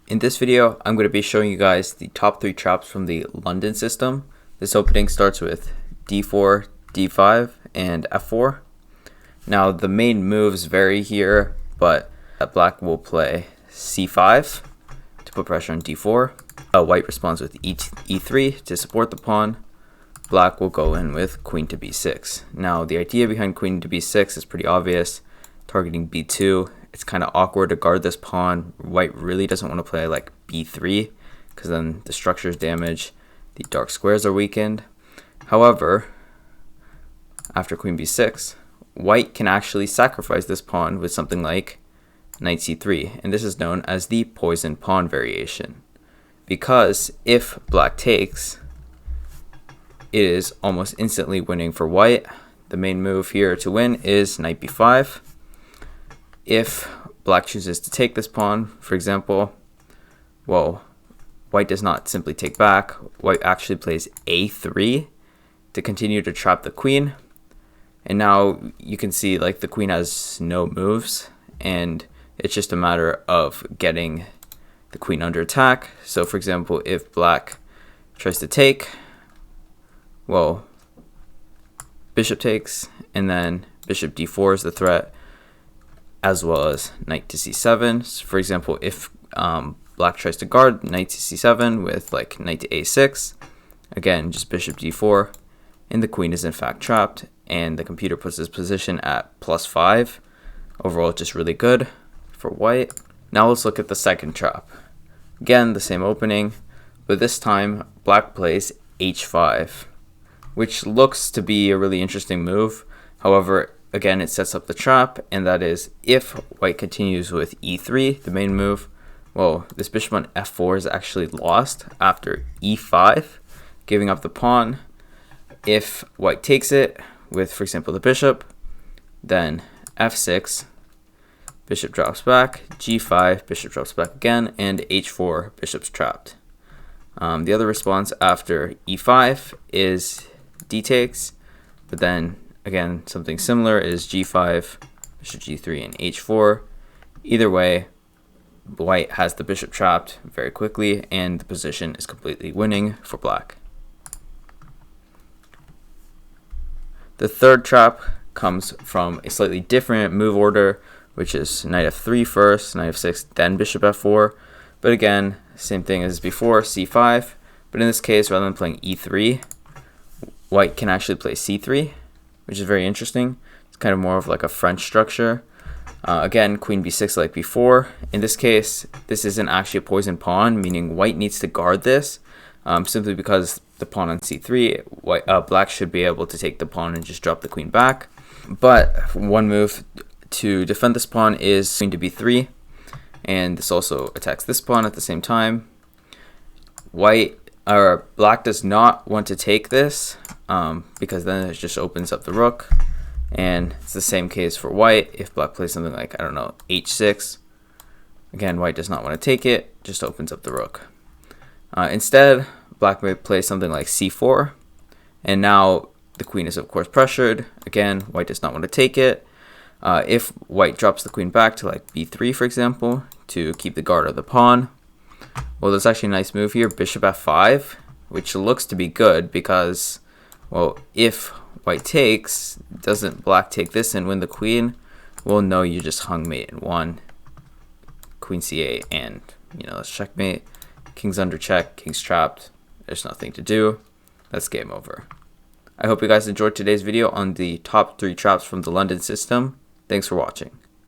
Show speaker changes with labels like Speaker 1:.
Speaker 1: In this video, I'm going to be showing you guys the top 3 traps from the London system. This opening starts with d4, d5, and f4. Now the main moves vary here, but black will play c5 to put pressure on d4. White responds with e3 to support the pawn. Black will go in with queen to b6. Now the idea behind queen to b6 is pretty obvious, targeting b2. It's kind of awkward to guard this pawn. White really doesn't want to play like b3 because then the structure is damaged, the dark squares are weakened. However, after queen b6, white can actually sacrifice this pawn with something like knight c3, and this is known as the poison pawn variation. Because if black takes, it is almost instantly winning for white. The main move here to win is knight b5. If black chooses to take this pawn, for example, well, white does not simply take back. White actually plays a3 to continue to trap the queen. And now you can see like the queen has no moves, and it's just a matter of getting the queen under attack. So for example, if black tries to take, well, bishop takes, and then bishop d4 is the threat, as well as knight to c7. So for example, if black tries to guard knight to c7 with like knight to a6, again, just bishop d4, and the queen is in fact trapped, and the computer puts this position at +5. Overall, just really good for white. Now let's look at the second trap. Again, the same opening, but this time black plays h5, which looks to be a really interesting move. However, again, it sets up the trap, and that is if white continues with e3, the main move, well, this bishop on f4 is actually lost after e5, giving up the pawn. If white takes it with, for example, the bishop, then f6, bishop drops back, g5, bishop drops back again, and h4, bishop's trapped. The other response after e5 is d takes, but then again, something similar is g5, bishop g3, and h4. Either way, white has the bishop trapped very quickly, and the position is completely winning for black. The third trap comes from a slightly different move order, which is knight f3 first, knight f6, then bishop f4. But again, same thing as before, c5. But in this case, rather than playing e3, white can actually play c3, which is very interesting. It's kind of more of like a French structure. Again, queen b6 like before. In this case, this isn't actually a poison pawn, meaning white needs to guard this, simply because the pawn on c3, black should be able to take the pawn and just drop the queen back. But one move to defend this pawn is queen to b3, and this also attacks this pawn at the same time. Black does not want to take this, because then it just opens up the rook, and it's the same case for white. If black plays something like, I don't know, h6, again, white does not want to take it, just opens up the rook. Instead, black may play something like c4, and now the queen is of course pressured. Again, white does not want to take it. If white drops the queen back to like b3, for example, to keep the guard of the pawn, well, there's actually a nice move here, bishop f5, which looks to be good because, well, if white takes, doesn't black take this and win the queen? Well, no, you just hung mate and won. Queen c8, and, that's checkmate. King's under check, king's trapped. There's nothing to do. That's game over. I hope you guys enjoyed today's video on the top 3 traps from the London system. Thanks for watching.